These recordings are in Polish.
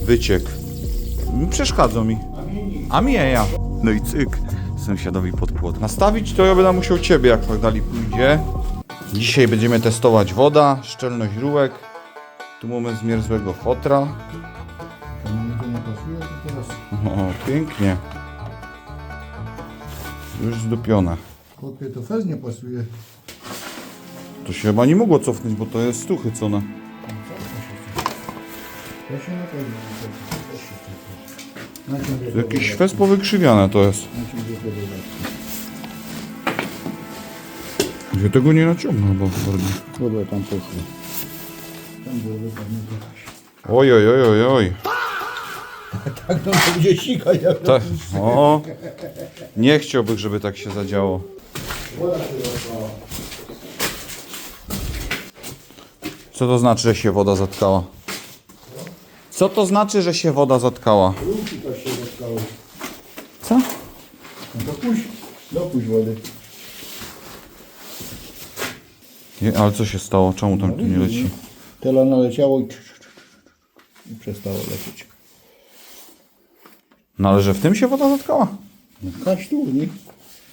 wyciek. Przeszkadza mi. A mnie ja. No i cyk. Sąsiadowi pod płot. Nastawić to ja będę musiał ciebie, jak tak dalej pójdzie. Dzisiaj będziemy testować woda, szczelność rurek. Tu mamy zmierzłego fotra. Mi to nie pasuje, to teraz O, pięknie. Już zdupione. kopie to fez nie pasuje. To się chyba nie mogło cofnąć, bo to jest tu chycone. To się na pewno nie cofnie. To się cofnie. Na czym Jakiś fez powykrzywiane to jest. Na czym dodatki? Ja tego nie naciągnę, bo bardziej. Dobra, tam poszło. Tam było wypadnie trochę. Oj, oj, oj, oj, oj. Tak, no to będzie sikać jak Tak. O. Nie chciałbym, żeby tak się zadziało. woda się rozpała. Co to znaczy, że się woda zatkała? Co to znaczy, że się woda zatkała? Rurki też się rozpały. Co? No to dopuść wody. Ale co się stało? Czemu tam tu nie leci? Tela naleciało i przestało lecieć. No ale że w tym się woda zatkała? No kaś tu, nie?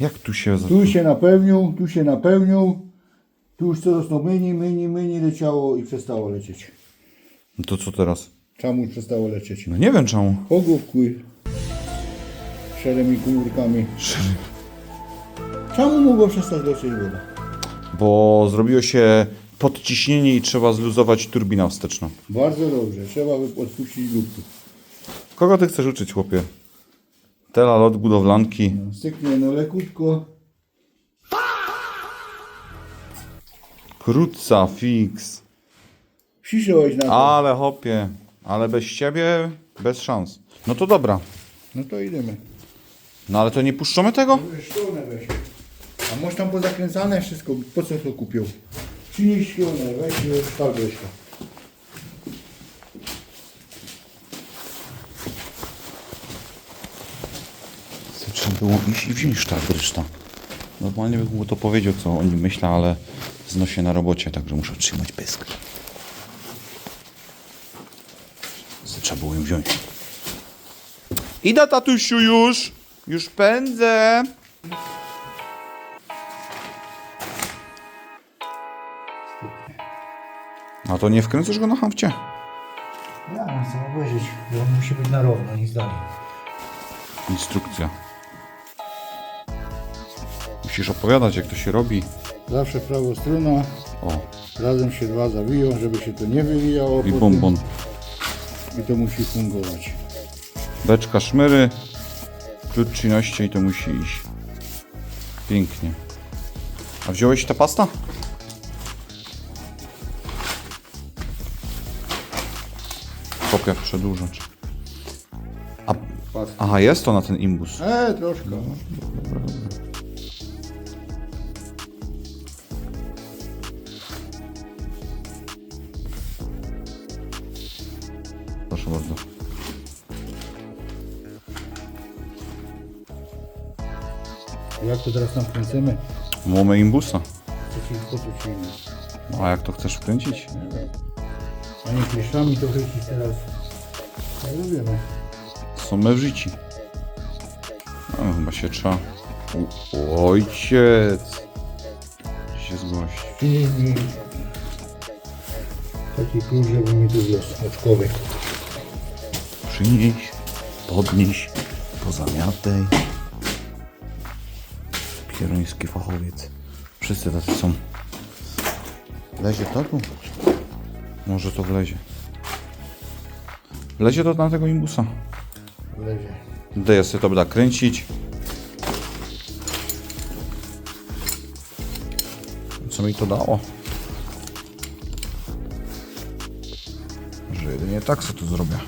Jak tu się zatkała? Tu się napełnił. Tu już coraz to myni leciało i przestało lecieć. No to co teraz? Czemu przestało lecieć? No nie wiem czemu. Pogłówkuj szerymi komórkami. Czemu mogło przestać lecieć woda? Bo zrobiło się podciśnienie i trzeba zluzować turbinę wsteczną. Bardzo dobrze, trzeba odpuścić luftu. Kogo ty chcesz uczyć, chłopie? Tela, lot, budowlanki. Styknie no lekutko. Krótca, fix. Przyszedłeś na to. Ale hopie, ale bez ciebie bez szans. No to dobra. No to idziemy. No ale to nie puszczamy tego? Szkołę weź. A może tam pozakręcane wszystko, po co to kupił? Przynieś szkołę, weź i sztal Grześka. Trzeba było iść i wziąć sztab reszta. Normalnie bym mu to powiedział, co o nim myślę, ale znoszę na robocie, także muszę trzymać pysk. Trzeba było ją wziąć. Idę, tatusiu, już! Już pędzę! A to nie wkręcasz go na hamcie? Ja chcę obejrzeć, bo on musi być na równo, nic dalej. Instrukcja. Musisz opowiadać, jak to się robi. Zawsze prawo strona, O, razem się dwa zawiją, żeby się to nie wywijało. i potem. bonbon. I to musi fungować. Beczka szmyry, klucz czynności i to musi iść. Pięknie. A wziąłeś ta pasta? Kopia przedłużacz. Aha, jest to na ten imbus. Troszkę. Proszę bardzo. Jak to teraz tam kręcimy? Mamy imbusa. Po co ci inny? A jak to chcesz wkręcić? A nie kliszami to chwycić teraz. Tak robimy. Są me w życiu. No, chyba się trzeba... Ojciec! Się zgłosi. Przynieś taki klucz, żeby mi tu wiózł oczkowy. Przynieś, podnieś, pozamiataj. Pieroński fachowiec. Wszyscy tacy są. Wlezie to tu? Może to wlezie. Wlezie to na tego imbusa. Lezie. Daję sobie to będę kręcić. Co mi to dało? Że jedynie tak sobie to zrobię.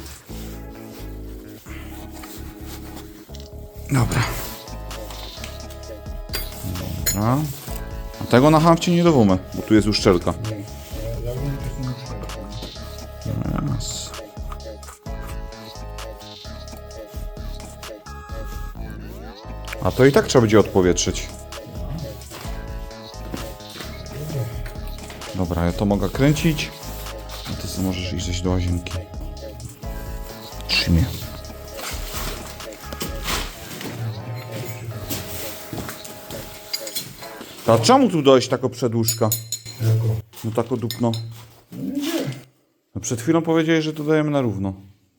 Dobra. Dobra. A tego na hamcie nie dowómy, bo tu jest uszczelka. Raz. A to i tak trzeba będzie odpowietrzyć. Dobra, ja to mogę kręcić. A ty sobie możesz iść do łazienki. Trzymie. A czemu tu dojść tako przedłużka? Jako? No tako dupno. No nie. No przed chwilą powiedziałeś, że to dajemy na równo.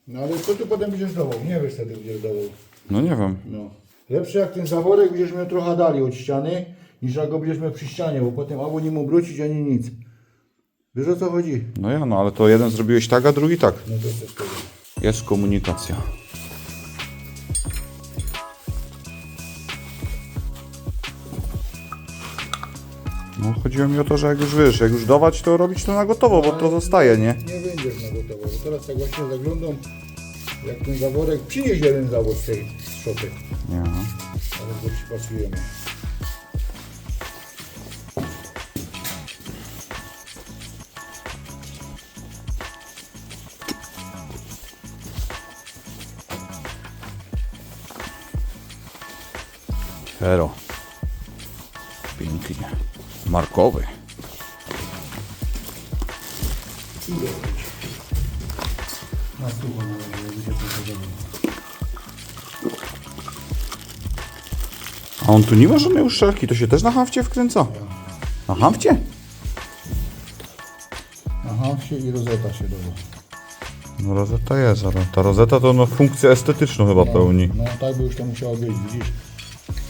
No ale co tu potem będziesz dawał? Nie wiesz wtedy będziesz dawał. No nie wiem. No. Lepsze jak ten zaworek będziesz miał trochę dali od ściany, niż jak go będziesz miał przy ścianie, bo potem albo nie mu obrócić, ani nic. Wiesz o co chodzi? No ja, no ale to jeden zrobiłeś tak, a drugi tak. No to coś tego. Jest komunikacja. No chodziło mi o to, że jak już wiesz, jak już dawać, to robić to na gotowo, bo to zostaje, nie? Nie będziesz na gotowo. Bo teraz tak właśnie zaglądam, jak ten zaworek, przynieś jeden zawód z tej szopy. Nie. Ale go przypasujemy. Hero. Pięknie. Markowy. Na sucho na razie, będzie potrzebował. A on tu nie ma żadnej uszczelki, to się też na hamfcie wkręca? Na hamfcie? Aha, i rozeta się doda. No rozeta jest, ale ta rozeta to no funkcję estetyczną chyba pełni. No tak by już to musiało być, widzisz?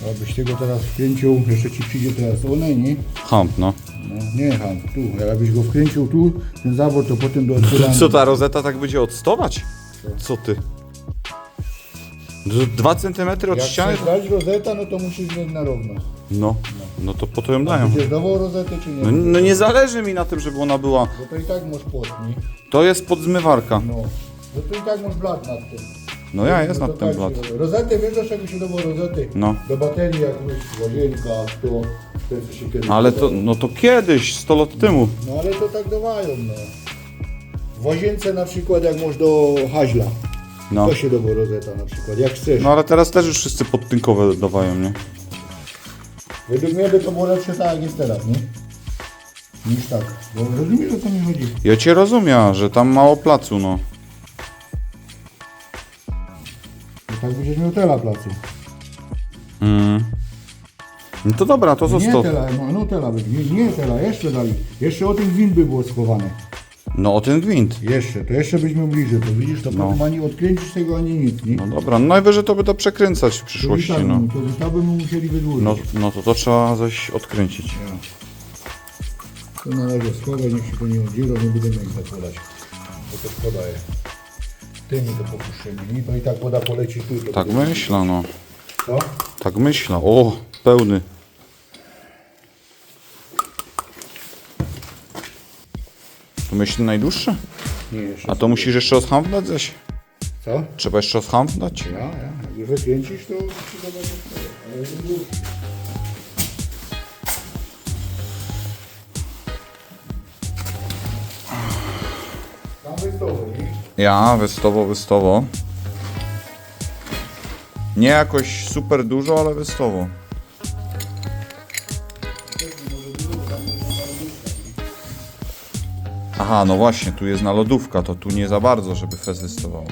Jakbyś tego teraz wkręcił, jeszcze ci przyjdzie teraz olej, nie? Hamp, no. No, nie ham, tu. Jakbyś go wkręcił tu, ten zawór, to potem do otwierania. Co ta rozeta tak będzie odstować? Co ty? 2 cm od Jak ściany? chcesz dać rozeta, no to musisz mieć na równo. No to po to ją dają. Będziesz dawał rozetę, czy nie? No nie zależy mi na tym, żeby ona była. Bo to i tak masz płotni. To jest podzmywarka. No. No to i tak masz blat nad tym. No ja jest No nad to tym tak blat. się robi. Rozetę, wiesz, do czego się dało rozety? No. Do baterii, jak w łazienkach, to co się kiedyś Ale to, dawało. no to kiedyś, 100 lat temu. No ale to tak dawają, no. W łazience na przykład, jak masz do haźla, No. to się dało rozeta na przykład, jak chcesz. No ale teraz też już wszyscy podtynkowe dawają, nie? Według mnie by to było lepsze tak, jak jest teraz, nie? Niż tak. Bo rozumiesz, o co mi chodzi? Ja cię rozumiem, że tam mało placu, no. Bo tak będziesz miał tela placu. No to dobra, to Nie zostaw. tela, no tela by, nie tela, jeszcze dali. Jeszcze o ten gwint by było schowane. No o ten gwint. Jeszcze, to jeszcze byśmy bliżej, to widzisz, to potem ani odkręcisz tego, ani nic, nie? No dobra, no najwyżej to by to przekręcać w przyszłości, no. To by mu musieli wydłużyć. No to trzeba coś odkręcić. To na razie schowaj, niech się to nie oddziela, nie będziemy ich zakładać. Bo to szkoda jest. Tymi to popuszczymy, nie? To i tak woda poleci tu. To Tak myślę, no. Co? Tak myślę. O, pełny. To myśli najdłuższe? Nie, jeszcze. A to musisz jeszcze odhamfnąć coś? Co? Trzeba jeszcze odhamfnąć? Ja. Jak już wykręcisz, to ci zobaczysz. Ale jest dłuższy. Tam wystowy, nie? Ja, wystowo. Nie jakoś super dużo, ale wystowo. Aha, no właśnie, tu jest na lodówka, to tu nie za bardzo, żeby fez wystował.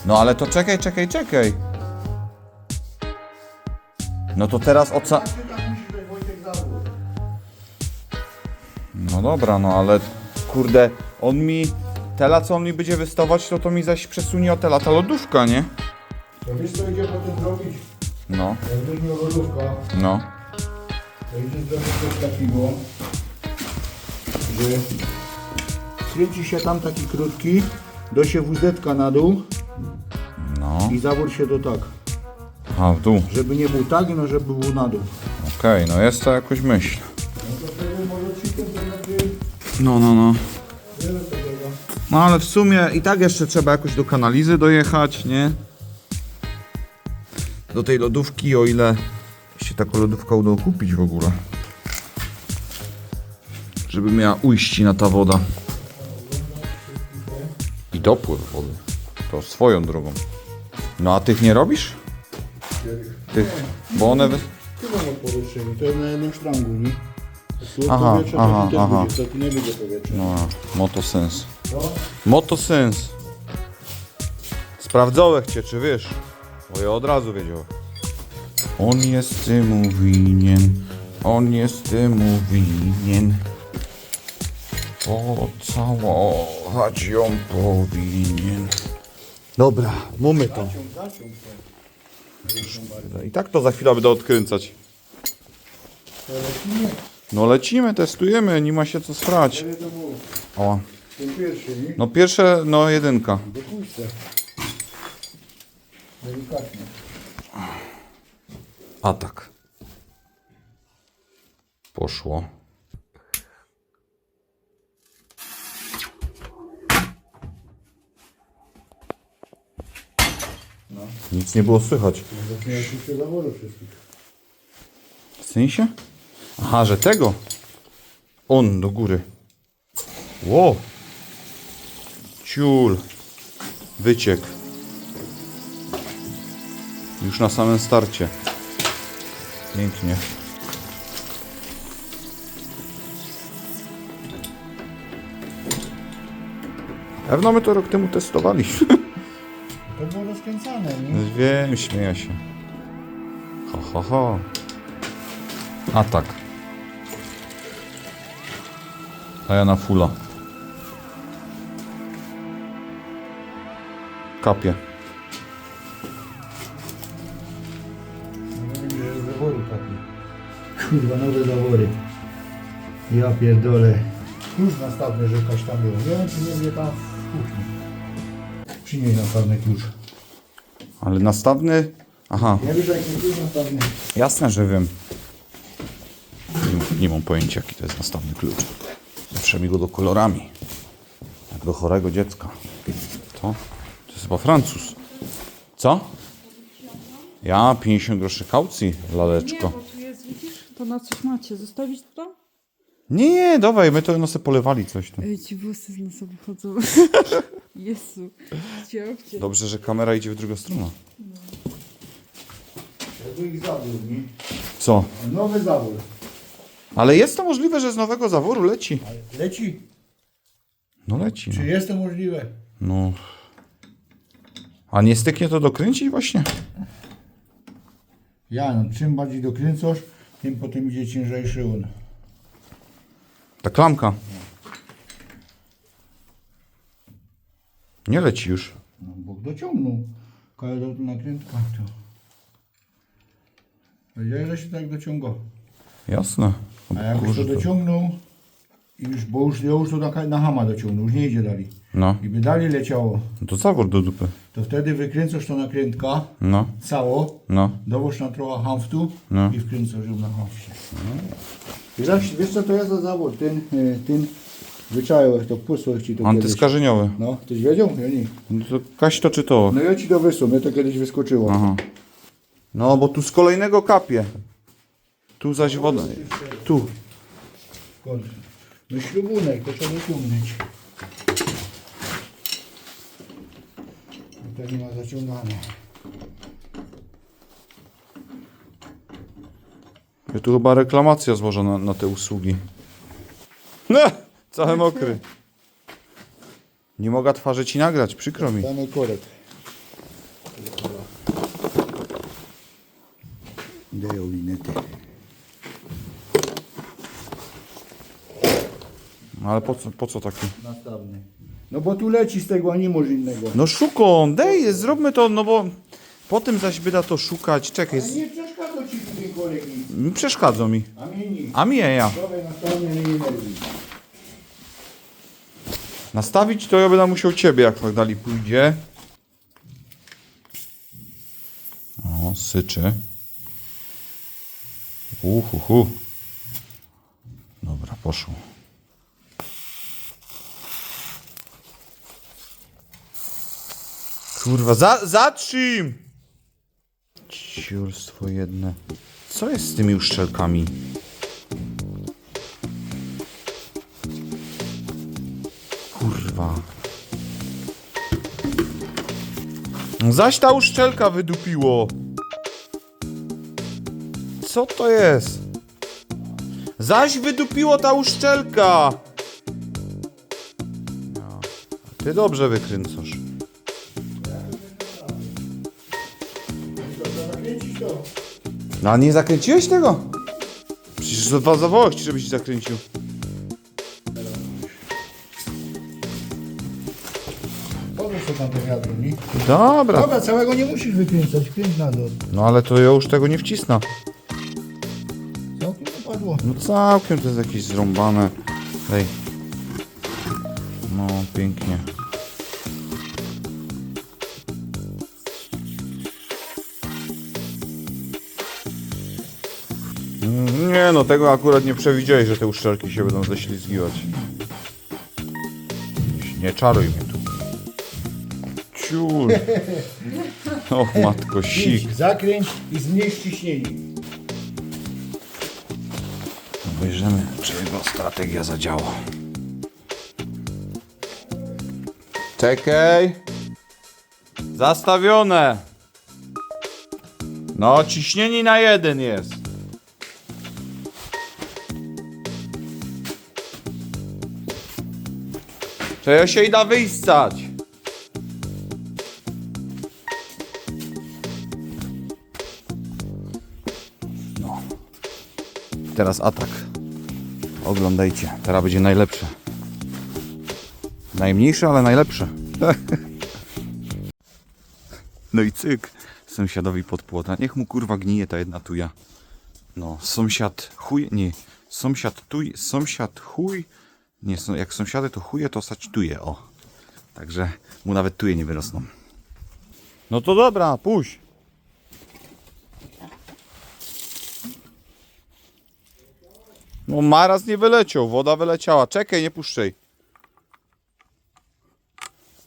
No ale to czekaj. No to teraz oca... No dobra, no ale kurde, on mi... Tela co on mi będzie wystawać, to mi zaś przesunie o tela ta lodówka, nie? To wiesz co idzie potem zrobić? No, Jak weźmie lodówka, no. to idzie zrobić coś takiego, że kręci się tam taki krótki, do się WZ-ka na dół No, i zawór się do tak. a w dół. Żeby nie był tak, no żeby był na dół. Okej, no jest to jakoś myśl. No to wtedy może ci to będzie No. wiele tego. No ale w sumie i tak jeszcze trzeba jakoś do kanalizy dojechać, nie? Do tej lodówki, o ile się taką lodówkę uda kupić w ogóle. Żeby miała ujści na ta woda. I dopływ wody. To swoją drogą. No a tych nie robisz? Tych, bo one... Chyba ma powietrzenie, to jest na jednym sztrangu, nie? Tu Aha, powietrze, aha, to i tak aha. będzie, to tu nie będzie powietrza. No, motosens. No, Motosens. Sprawdzałem cię, czy wiesz. Bo ja od razu wiedziałem. On jest temu winien. On jest temu winien. Pocałować ją powinien. Dobra, mamy to. I tak to za chwilę będę odkręcać. No lecimy, testujemy, nie ma się co srać. O. Ten pierwszy, nie? No pierwsze, no jedynka. Do pójścia. Delikatnie. A tak. Poszło. No. Nic nie było słychać. Zaczynają się zawory wszystkich. W sensie? Aha, że tego. On do góry. Ło. Ciul. Wyciek. Już na samym starcie. Pięknie. Pewno my to rok temu testowaliśmy. To było rozkręcane, nie? Wiem, śmieję się. Ho, ho, ho. A tak. A ja na fulla. Kapie. No mówię, że zawory takie. Kurwa, nowe zawory. Ja pierdolę. Klucz nastawny, że jakaś tam było. Nie wiem, czy nie wie tam w kuchni. Przynieś nastawny klucz. Ale nastawny? Aha, Nie wiesz, jaki klucz nastawny? jasne, że wiem. Nie mam pojęcia, jaki to jest nastawny klucz. Zawsze mi go do kolorami. Jak do chorego dziecka. To jest chyba Francuz. Co? Ja 50 groszy kaucji, laleczko. Nie, bo tu jest, widzisz, to na coś macie. Zostawić to? Nie, dawaj, my to no se polewali coś tu. Ej, ci włosy z nosa wychodzą. Jezu, ciągcie. Dobrze, że kamera idzie w drugą stronę. Jakby ich zawór, nie? Co? Nowy zawór. Ale jest to możliwe, że z nowego zaworu leci. Leci? No leci. Czy No. jest to możliwe? No. A nie styknie to dokręcić właśnie? Ja, no czym bardziej dokręcasz, tym potem idzie ciężejszy on. Ta klamka. Nie leci już. No, Bóg dociągnął. Kajda to nakrętka. To. Wiedziałeś, że się tak dociąga. Jasne. A jak już to dociągnął, i już, bo już, ja już to na hama dociągnął, już nie idzie dalej. No. I by dalej leciało, To zawór do dupy. to wtedy wykręcasz to nakrętka, No. cało, No. dołoż na trochę hamftu No. i wkręcasz ją na hamfcie. Wiesz co to jest za zawód? Ten wyczaiłeś to, posłałeś ci to kiedyś. Antyskarzeniowy. No, tyś wiedział? Ja nie. No to kaś to czy to? No ja ci to wysłał, mnie to kiedyś wyskoczyło. Aha. No, bo tu z kolejnego kapie. Tu zaś woda. Tu. Skąd? No śrubunek, to trzeba wyciągnąć. To nie ma zaciągane. Ja tu chyba reklamacja złożona na te usługi. No, cały mokry. Nie mogę twarzy ci nagrać, przykro mi. Damy korek. Dają linety. No, ale po co taki? Nastawny. No bo tu leci z tego, a nie może innego. No szukam, dej, zróbmy to, no bo po tym zaś byda to szukać. Czekaj, Ale nie przeszkadza ci tu ten korek nic. przeszkadza mi. A mnie nic. A mnie ja. Dawaj nastawny, nie energii. Nastawić to ja będę musiał ciebie, jak tak dalej pójdzie. O, syczy. Uhuhu. Dobra, poszło. Kurwa, zatrzym! Ciulstwo jedne. Co jest z tymi uszczelkami? Kurwa. Zaś ta uszczelka wydupiło. Co to jest? Zaś wydupiło ta uszczelka. No. Ty dobrze wykręcasz. No a nie zakręciłeś tego? Przecież to dwa zawołości, żebyś ci zakręcił. Powiedz co tam te wiadro, nie? Dobra. Dobra, całego nie musisz wykręcać, kręć na dół. No ale to ja już tego nie wcisnę. Całkiem dopadło. No całkiem to jest jakieś zrąbane. Dej. No pięknie. Nie no, tego akurat nie przewidziałeś, że te uszczelki się będą ześlizgiwać. Nie czaruj mnie tu. Ciul. Och matko, sik. Idź, zakręć i zmniejsz ciśnienie. Obejrzymy, czy jego strategia zadziała. Czekaj. Zastawione. No, ciśnienie na 1 jest. Czego się da wyjstać? No. Teraz atak. Oglądajcie, teraz będzie najlepsze. Najmniejsze, ale najlepsze. No i cyk. Sąsiadowi pod płota. Niech mu kurwa gnije ta jedna tuja. No, sąsiad chuj, nie. Sąsiad tuj, sąsiad chuj. Nie, jak sąsiady to chuje, to stać tuje, o. Także mu nawet tuje nie wyrosną. No to dobra, puść. No maraz nie wyleciał, woda wyleciała. Czekaj, nie puszczaj.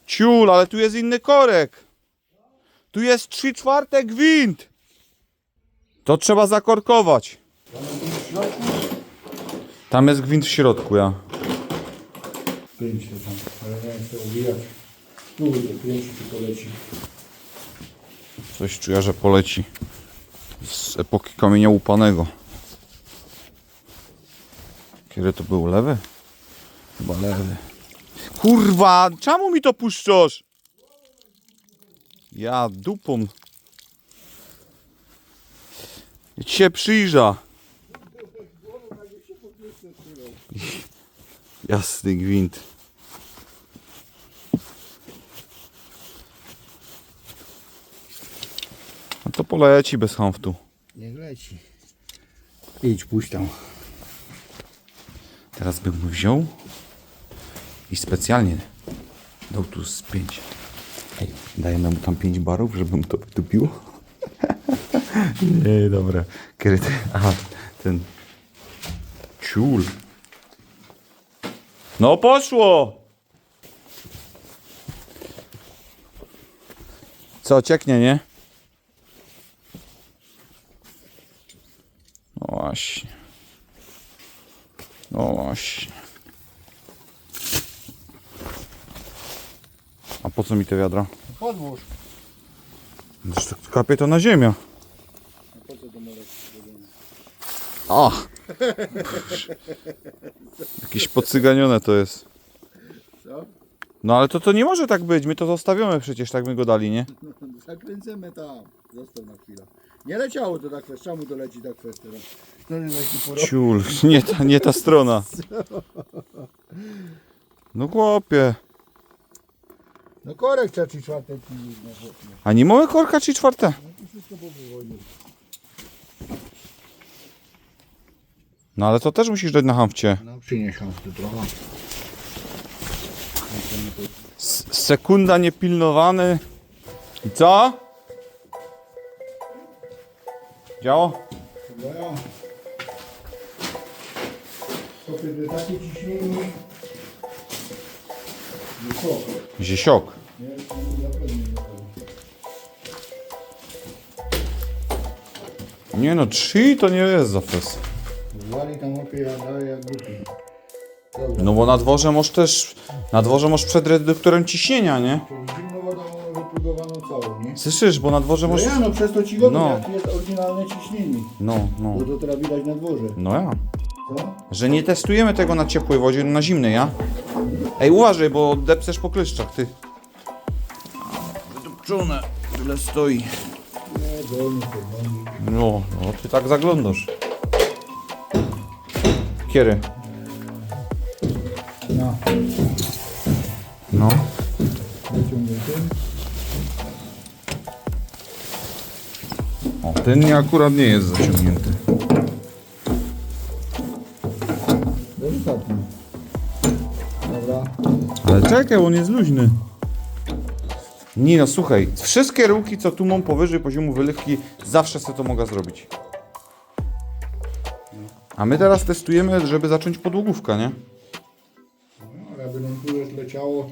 Ciul, ale tu jest inny korek. Tu jest 3/4 gwint. To trzeba zakorkować. Tam jest gwint w środku, ja. Kręć to tam, ale nie wiem co uwijać. Kurde, kręć czy poleci. Coś czuję, że poleci. Z epoki kamienia łupanego. Kiedy to był? Lewy? Chyba lewy. Kurwa, czemu mi to puszczasz? Ja dupą. Ja ci się przyjrza. Jasny gwint. A to poleci bez hamftu. Niech leci. Idź, puść tam. Teraz bym mu wziął i specjalnie dał tu z 5. Ej, dajemy mu tam 5 barów, żeby mu to wydupiło. Nie, dobra. Kiedy ten, aha, ten ciul. No poszło! Co, cieknie, nie? No właśnie. No właśnie. A po co mi te wiadra? Podłóż. Zresztą kapie to na ziemię. Po co to możesz? O! Jakieś podcyganione to jest. Co? No ale to nie może tak być. My to zostawiamy przecież, tak my go dali, nie? Zakręcimy tam. Zostaw na chwilę. Nie leciało to tak fest. Czemu to leci tak fest teraz? To jest taki porok. Ciul, nie ta strona. No chłopie. No korek trzeba 3/4 pilnik na chłopie. A nie mamy korka 3/4? No to wszystko po wywoju. No ale to też musisz dać na hamfcie. No przynieś hamfty trochę. Sekunda niepilnowany. I co? Działo? Dobra. Chłopie, to takie ciśnienie. Wysoko. Ziesiok. Nie, to zapewne nie chodzi. Nie no, 3 to nie jest za fest. Wali tam chłopie, ja daję jak głupi. Dobra. No bo na dworze masz przed reduktorem ciśnienia, nie? Czyli zimną wodą wyplugowaną całą, nie? Słyszysz, bo na dworze No masz... ja, no przez to ci go No. jak jest oryginalne ciśnienie. No. Bo to teraz widać na dworze. No ja. Co? Że nie testujemy tego na ciepłej wodzie, na zimnej, ja? Ej, uważaj, bo depsesz po kleszczach, ty. Wydupczone. Tyle stoi. Nie, Dolny, podnogi. No, ty tak zaglądasz. Kiery. No, No. wyciągnę tym. O, ten nie akurat nie jest zaciągnięty. Delikatnie. Dobra. Ale czekaj, on jest luźny. Nie no, słuchaj, wszystkie ruchy, co tu mam powyżej poziomu wylewki, zawsze sobie to mogę zrobić. A my teraz testujemy, żeby zacząć podłogówkę, nie? No, ale aby nam tu już leciało.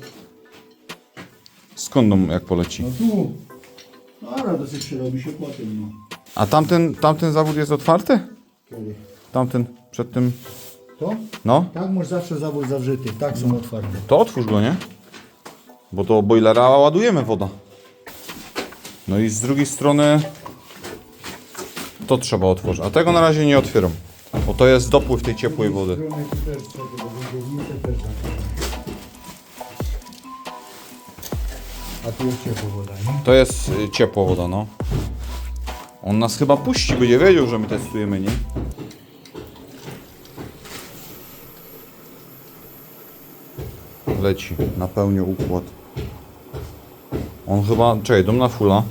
Skąd on jak poleci? No tu. No ale dosyć się robi się potem, no. A tamten zawód jest otwarty? Kiedy? Tamten, przed tym... To? No, Tak masz zawsze zawód zawrzyty. Tak są otwarte. to otwórz go, nie? Bo do boilera ładujemy woda. No i z drugiej strony... To trzeba otworzyć, a tego na razie nie otwieram. Bo to jest dopływ tej ciepłej wody. Stronę tu też trzeba, bo węgownicę też zakręcić. A tu jest ciepła woda, nie? To jest ciepła woda, no. On nas chyba puści, będzie wiedział, że my testujemy, nie? Leci, napełnił układ. On chyba... Czekaj, dom na fulla.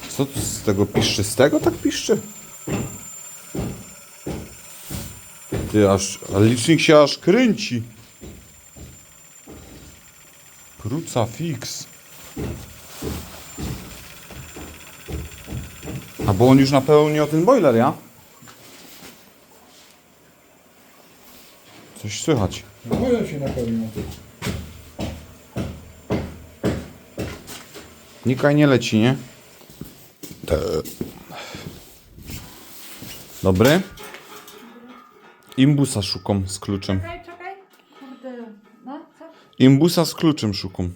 Co tu z tego piszczy? Z tego tak piszczy? Ty aż... A licznik się aż kręci. Krucifix. A bo on już napełnił ten boiler, ja? Coś słychać. No może się napełniło. Nikaj nie leci, nie? Dobry? Imbusa szukam z kluczem. Czekaj. Kurde. No, co? Imbusa z kluczem szukam.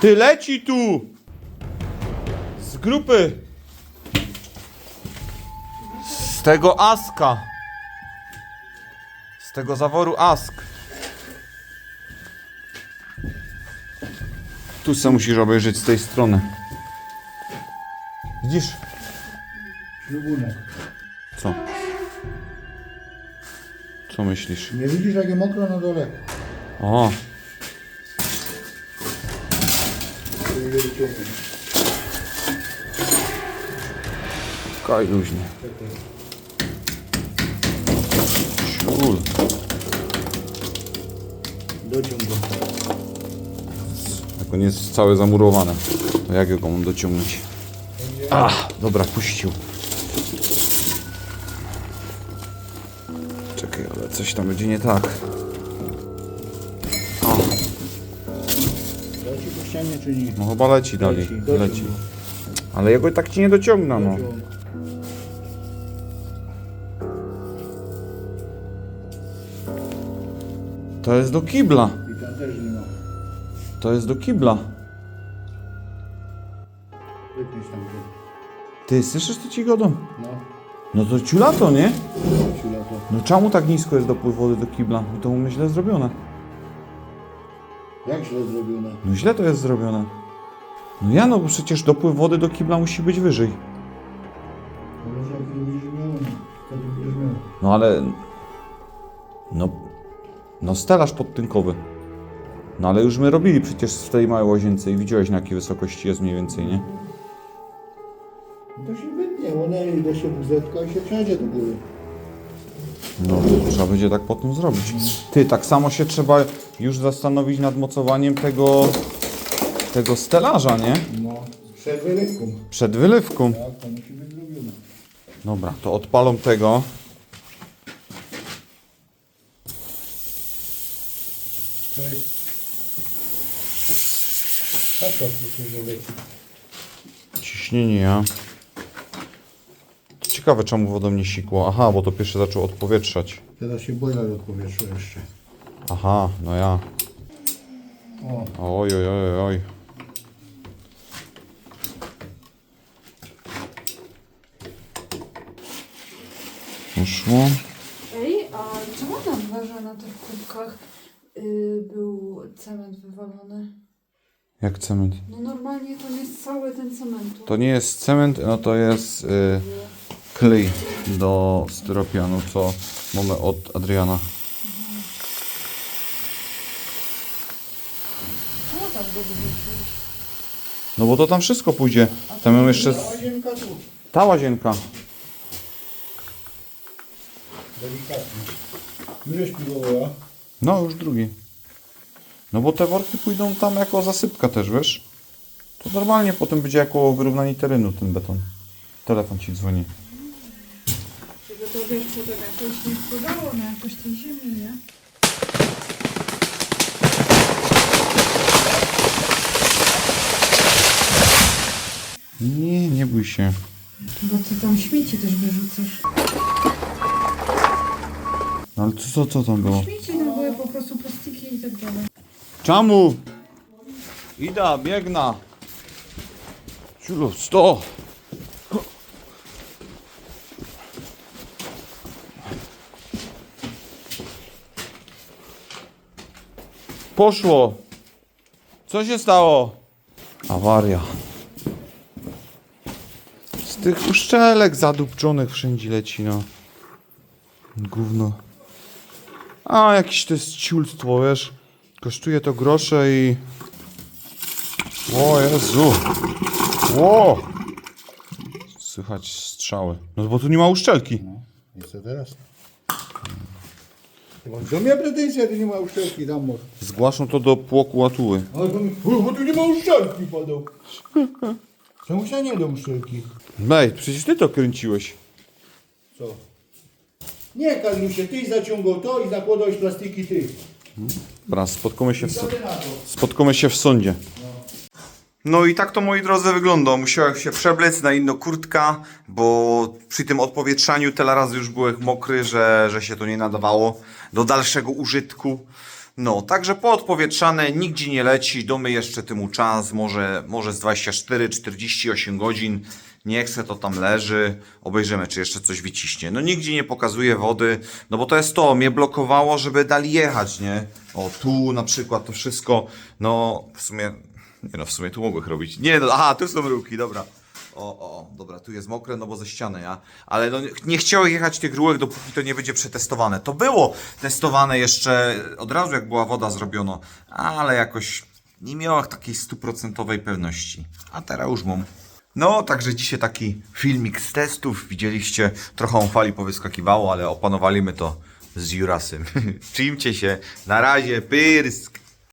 Ty leci tu! Z grupy! Z tego Aska! Z tego zaworu Ask. Tu se musisz obejrzeć z tej strony. Widzisz? Śrubunek. Co? Co myślisz? Nie widzisz jakie mokro na dole? O, To nie wyciągnę. kaj luźnie. Ciul. Dociąg go. Jak on jest cały zamurowany, to jak go mam dociągnąć? Dobra, puścił. Czekaj, ale coś tam będzie nie tak. O, Leci po ścianie czy nie? no chyba leci dalej. Dociąg Leci. go. Ale jego i tak ci nie dociągna, no. Dociąg. To jest do kibla. I tam też nie ma. To jest do kibla. Wypnąć tam go. Ty, słyszysz to ci godą? No, No to ciulato, nie? siula to. No czemu tak nisko jest dopływ wody do kibla? Bo to u mnie źle zrobione. Jak źle zrobione? No źle to jest zrobione. No ja, no bo przecież dopływ wody do kibla musi być wyżej. Ale że jak będziesz miał, wtedy będziesz miał. No ale... No stelaż podtynkowy. No ale już my robili przecież w tej małej łazience i widziałeś na jakiej wysokości jest mniej więcej, nie? No to się wytnie, ona idzie się buzetka i się przejdzie do góry. No to trzeba będzie tak potem zrobić. Ty, tak samo się trzeba już zastanowić nad mocowaniem tego stelaża, nie? No, przed wylewką. Przed wylewką. Tak, to musi być zrobione. Dobra, to odpalą tego. To jest... Tak to słyszę, że leci. Ciśnienie ja. Ciekawe czemu wodą nie sikło. Aha, bo to pierwsze zaczął odpowietrzać. Teraz się boiler odpowietrzył jeszcze. Aha, no ja. O, Oj, oj, oj, oj. Poszło. Ej, A czemu na dworze na tych kubkach był cement wywalony? Jak cement? No normalnie to nie jest cały ten cementu. To nie jest cement, no to jest klej do styropianu, co mamy od Adriana. Czemu tam go wyrzuciłeś? No bo to tam wszystko pójdzie. Tam mam jeszcze... Łazienka tu. Ta łazienka. Delikatnie. Ile śpiwoła? No, już drugi. No bo te worki pójdą tam jako zasypka też, wiesz? To normalnie potem będzie jako wyrównanie terenu ten beton. Telefon ci dzwoni. Żeby to wiesz, co to jakoś nie wpływało na jakość tej ziemi, nie? Nie, nie bój się. Bo ty tam śmieci też wyrzucasz. No ale co tam było? Śmieci no były po prostu plastiki i tak dalej. Czemu? Ida, biegna. Ciulu, 100. Poszło. Co się stało? Awaria. Z tych uszczelek zadupczonych wszędzie leci, no. Gówno. A, jakieś to jest ciulstwo, wiesz. Kosztuje to grosze i... O Jezu! Ło! Słychać strzały. No bo tu nie ma uszczelki. I co teraz? Do mnie pretensja, tu nie ma uszczelki, tam może. Zgłaszam to do płoku Łatuły. Ale to mi, bo tu nie ma uszczelki, padał. Czemu się nie do uszczelki? Ej, przecież ty to kręciłeś. Co? Nie, Karlusie, ty zaciągał to i zakładałeś plastiki ty. Dobra, spotkamy się Co ty na to? Spotkamy się w sądzie. No i tak to, moi drodzy, wygląda. Musiałem się przeblec na inną kurtka, bo przy tym odpowietrzaniu tyle razy już byłem mokry, że się to nie nadawało do dalszego użytku. No, także poodpowietrzane, nigdzie nie leci, domy jeszcze temu czas, może z 24-48 godzin. Nie chcę, to tam leży. Obejrzymy, czy jeszcze coś wyciśnie. No nigdzie nie pokazuje wody, no bo to jest to, mnie blokowało, żeby dali jechać, nie? O, tu na przykład to wszystko, no w sumie, nie no, w sumie tu mogłem robić. Nie no, aha, tu są rurki, dobra. O, dobra, tu jest mokre, no bo ze ściany, ja. Ale no, nie chciałem jechać tych rurek, dopóki to nie będzie przetestowane. To było testowane jeszcze od razu, jak była woda zrobiona, ale jakoś nie miała takiej 100% pewności. A teraz już mam. No, także dzisiaj taki filmik z testów. Widzieliście, trochę fali powyskakiwało, ale opanowaliśmy to z Jurasem. Trzymcie się, na razie, pyrsk!